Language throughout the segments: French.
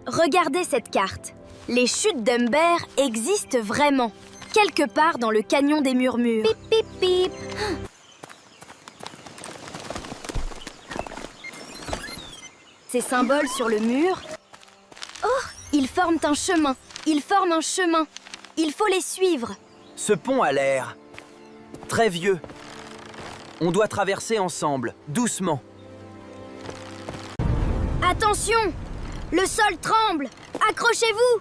Regardez cette carte. Les chutes d'Humber existent vraiment, quelque part dans le canyon des Murmures. Pip, pip, pip. Ces symboles sur le mur... Oh, ils forment un chemin. Ils forment un chemin. Il faut les suivre. Ce pont a l'air très vieux. On doit traverser ensemble, doucement. Attention! Le sol tremble! Accrochez-vous!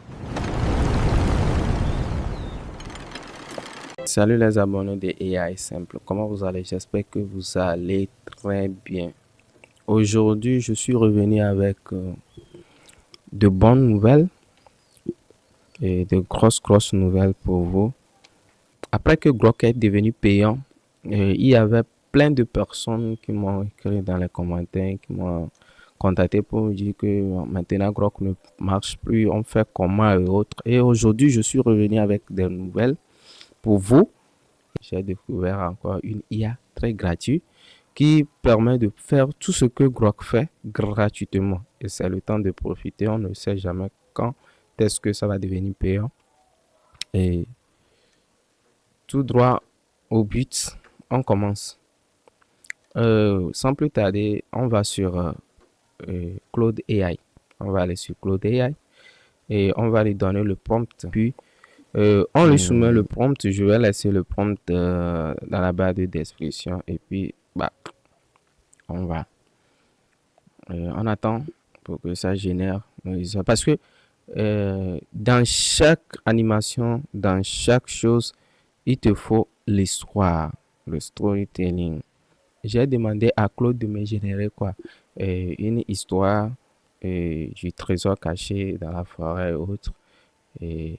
Salut les abonnés de AI Simple, comment vous allez? J'espère que vous allez très bien. Aujourd'hui, je suis revenu avec de bonnes nouvelles et de grosses nouvelles pour vous. Après que Grok est devenu payant, il y avait plein de personnes qui m'ont écrit dans les commentaires, qui m'ont contacté pour me dire que maintenant Grok ne marche plus, on fait comment et autres. Et aujourd'hui, je suis revenu avec des nouvelles pour vous. J'ai découvert encore une IA très gratuite qui permet de faire tout ce que Grok fait gratuitement. Et c'est le temps de profiter. On ne sait jamais quand est-ce que ça va devenir payant. Et tout droit au but, on commence. Sans plus tarder, on va sur Claude AI. On va aller sur Claude AI et on va lui donner le prompt. Puis, on lui soumet le prompt. Je vais laisser le prompt dans la barre de description. Et puis, on va. On attend pour que ça génère. Parce que dans chaque animation, dans chaque chose, il te faut l'histoire, le storytelling. J'ai demandé à Claude de me générer quoi? Une histoire du trésor caché dans la forêt et autres. Et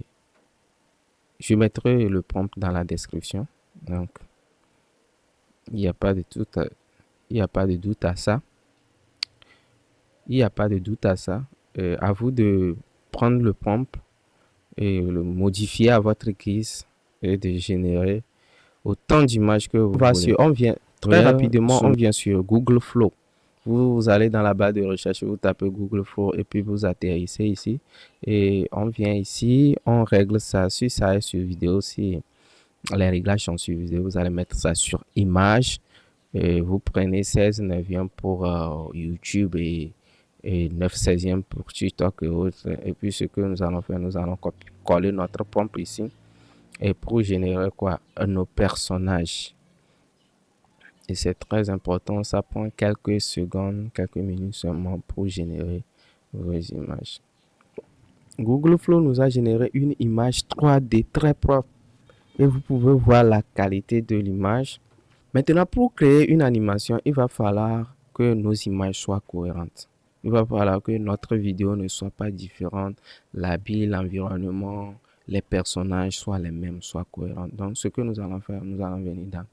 je mettrai le prompt dans la description. Donc, il n'y a pas de doute à, il n'y a pas de doute à ça. Il n'y a pas de doute à ça. À vous de prendre le prompt et le modifier à votre guise et de générer autant d'images que vous voulez. On vient très rapidement, on vient sur Google Flow. Vous allez dans la barre de recherche, vous tapez Google Flow et puis vous atterrissez ici. Et on vient ici, on règle ça. Si ça est sur vidéo, si les réglages sont sur vidéo, vous allez mettre ça sur image. Et vous prenez 16/9 pour YouTube et 9/16 pour TikTok et autres. Et puis ce que nous allons faire, nous allons coller notre prompt ici. Et pour générer quoi? Nos personnages. Et c'est très important, ça prend quelques secondes, quelques minutes seulement pour générer vos images. Google Flow nous a généré une image 3D très propre et vous pouvez voir la qualité de l'image. Maintenant, pour créer une animation, il va falloir que nos images soient cohérentes. Il va falloir que notre vidéo ne soit pas différente, l'habit, l'environnement, les personnages soient les mêmes, soient cohérents. Donc, ce que nous allons faire, nous allons venir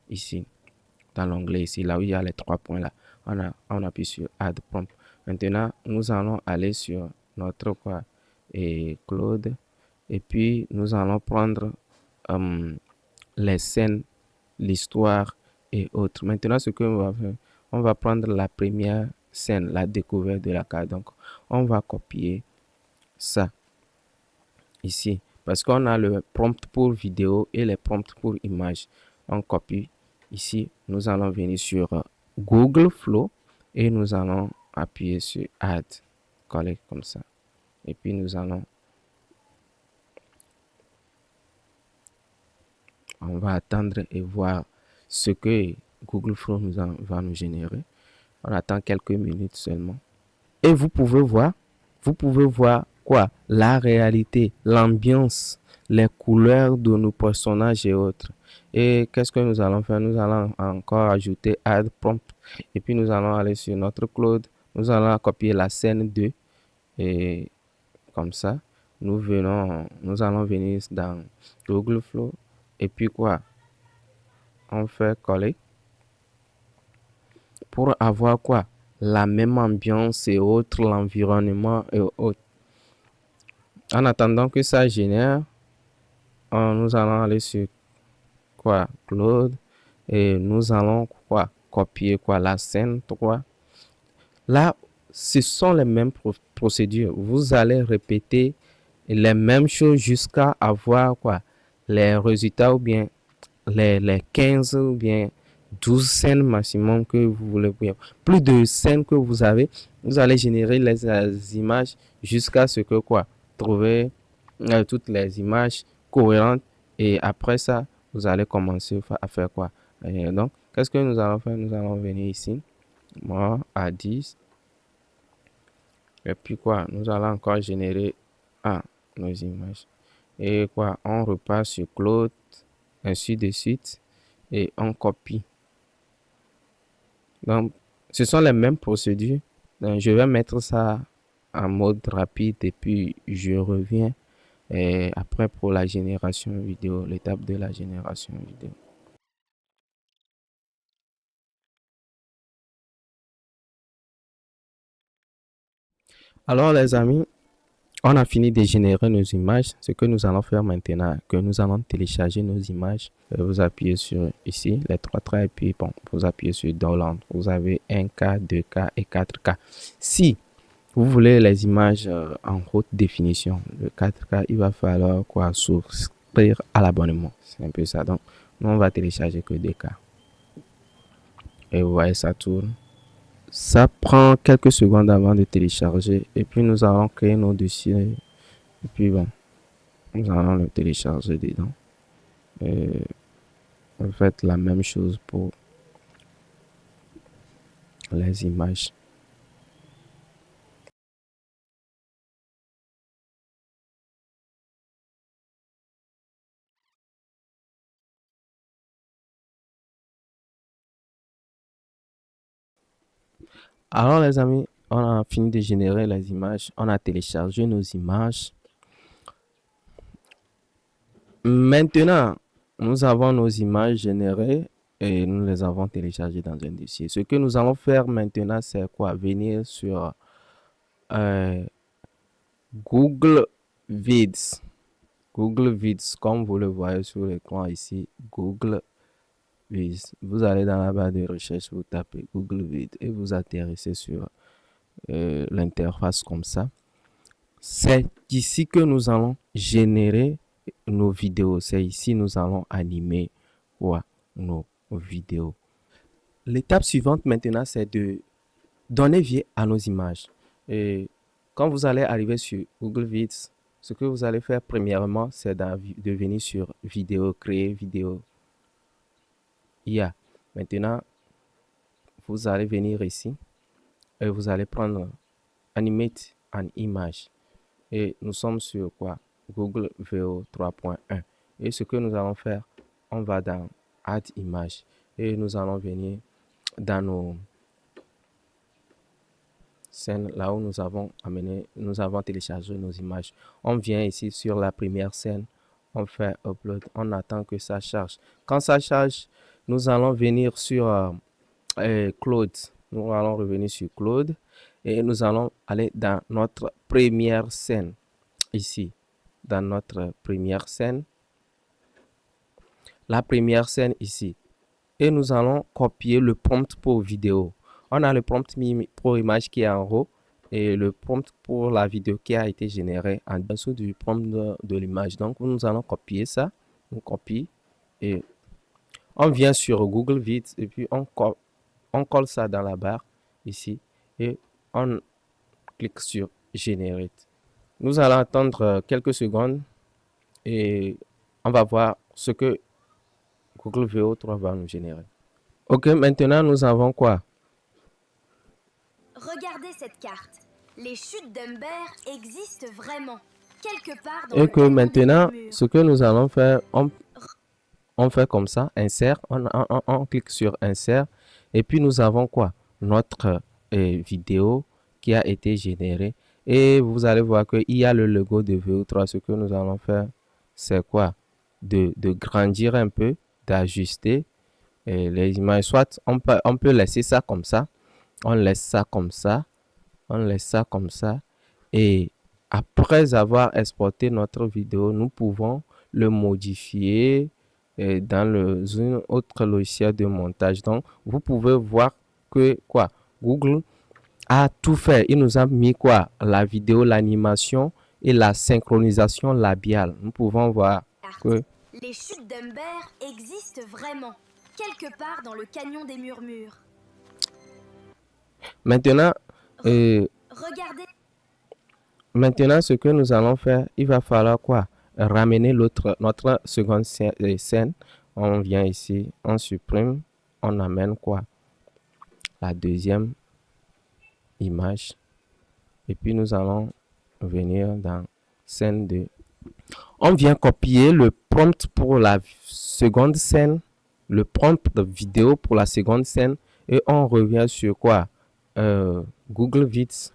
ici. Dans l'onglet ici, là où il y a les 3 points là, on appuie sur Add Prompt. Maintenant, nous allons aller sur notre Claude et puis nous allons prendre les scènes, l'histoire et autres. Maintenant, ce que on va faire, on va prendre la première scène, la découverte de la carte. Donc, on va copier ça ici parce qu'on a le prompt pour vidéo et les prompts pour image. On copie. Ici, nous allons venir sur Google Flow et nous allons appuyer sur Add, coller comme ça. Et puis nous allons, on va attendre et voir ce que Google Flow va nous générer. On attend quelques minutes seulement. Et vous pouvez voir quoi? La réalité, l'ambiance, les couleurs de nos personnages et autres. Et qu'est-ce que nous allons faire? Nous allons encore ajouter Add Prompt. Et puis nous allons aller sur notre Claude. Nous allons copier la scène 2. Et comme ça, nous allons venir dans Google Flow. Et puis quoi? On fait coller. Pour avoir quoi? La même ambiance et autres, l'environnement et autres. En attendant que ça génère, nous allons aller sur Claude et nous allons copier la scène 3. Là, ce sont les mêmes procédures. Vous allez répéter les mêmes choses jusqu'à avoir quoi? Les résultats ou bien les 15 ou bien 12 scènes maximum que vous voulez. Plus de scènes que vous avez, vous allez générer les images jusqu'à ce que quoi? Trouver toutes les images cohérentes et après ça, vous allez commencer à faire quoi? Donc, qu'est-ce que nous allons faire? Nous allons venir ici, moi à 10 et puis quoi? Nous allons encore générer nos images et quoi? On repart sur Claude, ainsi de suite et on copie. Donc, ce sont les mêmes procédures. Donc, je vais mettre ça en mode rapide et puis je reviens et après pour la génération vidéo, l'étape de la génération vidéo. Alors les amis, on a fini de générer nos images. Ce que nous allons faire maintenant, que nous allons télécharger nos images. Vous appuyez sur ici, les trois traits, et puis bon, vous appuyez sur Download. Vous avez 1K, 2K et 4K. Si vous voulez les images en haute définition, le 4K, il va falloir quoi? Souscrire à l'abonnement. C'est un peu ça. Donc, nous, on va télécharger que 2K. Et vous voyez, ça tourne. Ça prend quelques secondes avant de télécharger. Et puis, nous allons créer nos dossiers. Et puis, bon, nous allons le télécharger dedans. Et vous faites la même chose pour les images. Alors les amis, on a fini de générer les images, on a téléchargé nos images. Maintenant, nous avons nos images générées et nous les avons téléchargées dans un dossier. Ce que nous allons faire maintenant, c'est quoi? Venir sur Google Vids. Google Vids, comme vous le voyez sur l'écran ici, Google Vids. Vous allez dans la barre de recherche, vous tapez Google Vids et vous atterrissez sur l'interface comme ça. C'est ici que nous allons générer nos vidéos. C'est ici nous allons animer nos vidéos. L'étape suivante maintenant, c'est de donner vie à nos images. Et quand vous allez arriver sur Google Vids, ce que vous allez faire premièrement, c'est de venir sur vidéo, créer vidéo. Maintenant, vous allez venir ici et vous allez prendre Animate an image. Et nous sommes sur quoi? Google VO 3.1. Et ce que nous allons faire, on va dans Add Image et nous allons venir dans nos scènes, là où nous avons téléchargé nos images. On vient ici sur la première scène, on fait Upload, on attend que ça charge. Quand ça charge, nous allons venir sur Claude. Nous allons revenir sur Claude et nous allons aller dans notre première scène. Ici, dans notre première scène, la première scène ici, et nous allons copier le prompt pour vidéo. On a le prompt pour image qui est en haut et le prompt pour la vidéo qui a été générée en dessous du prompt de l'image. Donc nous allons copier ça, on copie et on vient sur Google Vids et puis on colle ça dans la barre ici et on clique sur Generate. Nous allons attendre quelques secondes et on va voir ce que Google VO3 va nous générer. Ok, maintenant nous avons quoi? Regardez cette carte. Les chutes d'Humber existent vraiment, quelque part dans Et que maintenant, mur. ce que nous allons faire, on fait comme ça, insert, on clique sur insert et puis nous avons quoi? Notre vidéo qui a été générée. Et vous allez voir qu'il y a le logo de VO3. Ce que nous allons faire, c'est quoi? De grandir un peu, d'ajuster les images. Soit on peut laisser ça comme ça. On laisse ça comme ça. On laisse ça comme ça. Et après avoir exporté notre vidéo, nous pouvons le modifier dans une autre logiciel de montage. Donc, vous pouvez voir que Google a tout fait. Il nous a mis quoi? La vidéo, l'animation et la synchronisation labiale. Nous pouvons voir que Les chutes d'Humber existent vraiment, quelque part dans le canyon des murmures. maintenant, euh, Regardez, maintenant, ce que nous allons faire, il va falloir quoi? Ramener notre seconde scène. On vient ici, on supprime, on amène quoi? La deuxième image. Et puis nous allons venir dans scène 2. On vient copier le prompt pour la seconde scène, le prompt de vidéo pour la seconde scène, et on revient sur quoi? Google Vids.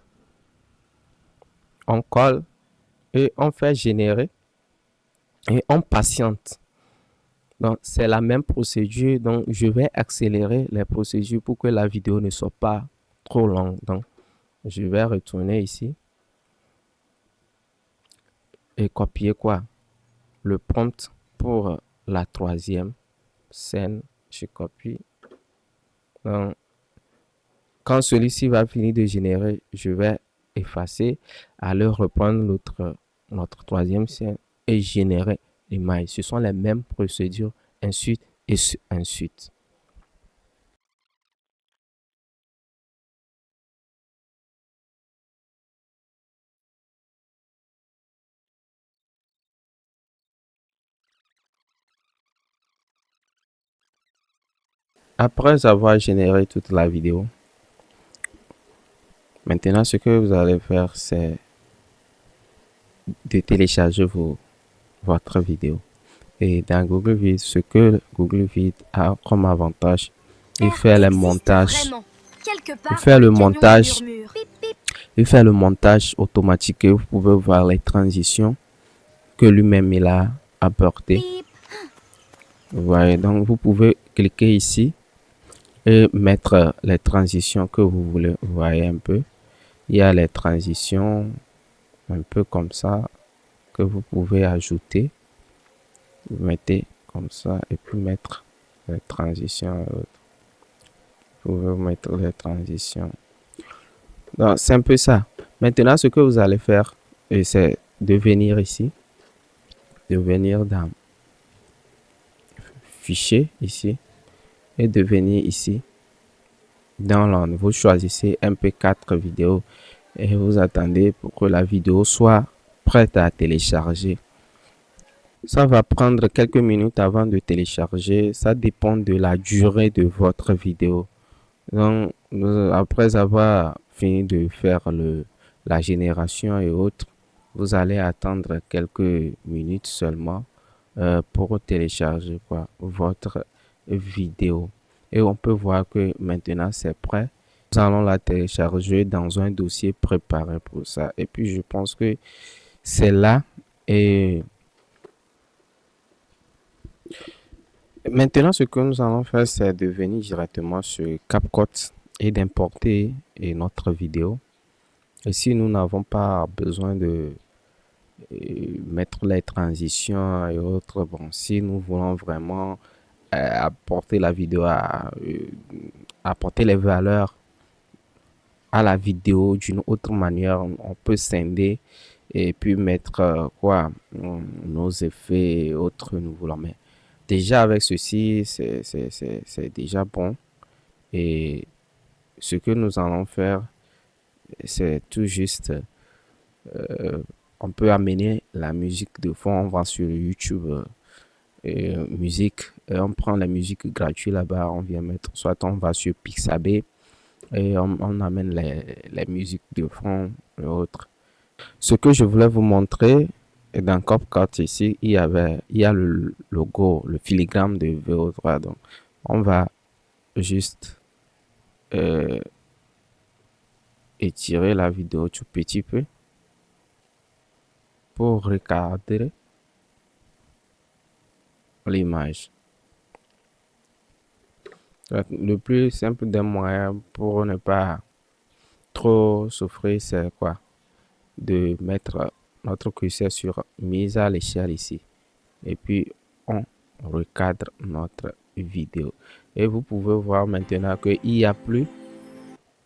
On colle et on fait générer et on patiente. Donc c'est la même procédure. Donc je vais accélérer les procédures pour que la vidéo ne soit pas trop longue. Donc je vais retourner ici et copier quoi? Le prompt pour la troisième scène. Je copie. Donc, quand celui-ci va finir de générer, je vais effacer, aller reprendre notre troisième scène et générer l'image. Ce sont les mêmes procédures, ensuite et ensuite. Après avoir généré toute la vidéo, maintenant ce que vous allez faire, c'est de télécharger votre vidéo. Et dans Google Vid, ce que Google Vid a comme avantage, il fait le montage. Il fait le montage. Il fait le montage automatique et vous pouvez voir les transitions que lui-même il a apporté. Vous voyez, donc vous pouvez cliquer ici et mettre les transitions que vous voulez. Vous voyez un peu, il y a les transitions un peu comme ça que vous pouvez ajouter. Vous mettez comme ça et puis mettre les transitions. Vous pouvez mettre les transitions. Donc c'est un peu ça. Maintenant, ce que vous allez faire, c'est de venir ici, de venir dans fichier ici et de venir ici dans vous choisissez MP4 vidéo et vous attendez pour que la vidéo soit prête à télécharger. Ça va prendre quelques minutes avant de télécharger. Ça dépend de la durée de votre vidéo. Donc, après avoir fini de faire la génération et autres, vous allez attendre quelques minutes seulement pour télécharger votre vidéo. Et on peut voir que maintenant c'est prêt. Nous allons la télécharger dans un dossier préparé pour ça. Et puis je pense que c'est là. Et maintenant ce que nous allons faire, c'est de venir directement sur CapCut et d'importer notre vidéo. Et si nous n'avons pas besoin de mettre les transitions et autres, bon, si nous voulons vraiment apporter la vidéo apporter les valeurs à la vidéo d'une autre manière, on peut scinder et puis mettre nos effets et autres nous voulons. Mais déjà avec ceci, c'est déjà bon. Et ce que nous allons faire, c'est tout juste on peut amener la musique de fond. On va sur YouTube musique et on prend la musique gratuite là-bas. On vient mettre, soit on va sur Pixabay et on amène les musiques de fond et autres. Ce que je voulais vous montrer, et dans CapCut ici, il y a le logo, le filigrane de VO3. Donc on va juste étirer la vidéo tout petit peu pour recadrer l'image. Le plus simple des moyens pour ne pas trop souffrir, c'est quoi? De mettre notre curseur sur mise à l'échelle ici. Et puis, on recadre notre vidéo. Et vous pouvez voir maintenant qu'il n'y a plus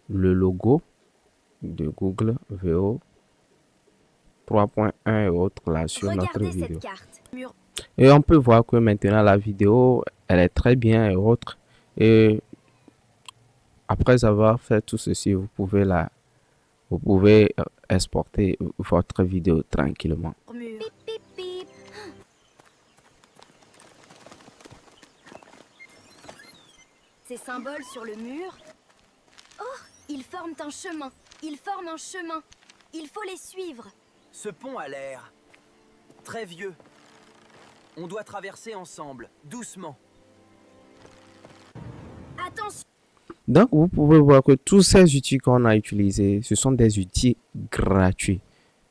le logo de Google VO 3.1 et autres là sur notre Regardez vidéo. cette carte. Mur. Et on peut voir que maintenant la vidéo, elle est très bien et autres. Et après avoir fait tout ceci, vous pouvez exporter votre vidéo tranquillement. Mur. Pip, pip, pip. Ces symboles sur le mur. Oh, ils forment un chemin. Ils forment un chemin. Il faut les suivre. Ce pont a l'air très vieux. On doit traverser ensemble, doucement. Attention. Donc, vous pouvez voir que tous ces outils qu'on a utilisés, ce sont des outils gratuits.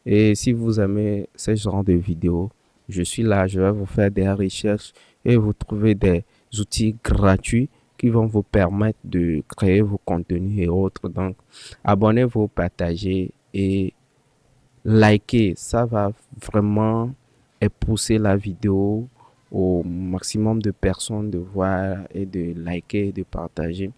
Et si vous aimez ce genre de vidéos, je suis là, je vais vous faire des recherches et vous trouver des outils gratuits qui vont vous permettre de créer vos contenus et autres. Donc, abonnez-vous, partagez et likez. Ça va vraiment pousser la vidéo au maximum de personnes de voir et de liker et de partager.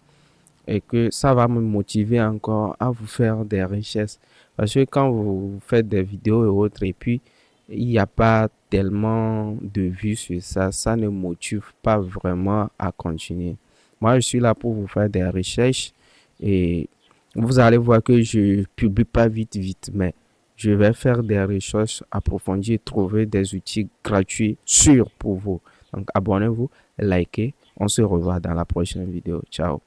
Et que ça va me motiver encore à vous faire des richesses. Parce que quand vous faites des vidéos et autres, et puis il n'y a pas tellement de vues sur ça, ça ne motive pas vraiment à continuer. Moi, je suis là pour vous faire des recherches et vous allez voir que je publie pas vite, mais je vais faire des recherches approfondies et trouver des outils gratuits sûrs pour vous. Donc, abonnez-vous, likez. On se revoit dans la prochaine vidéo. Ciao.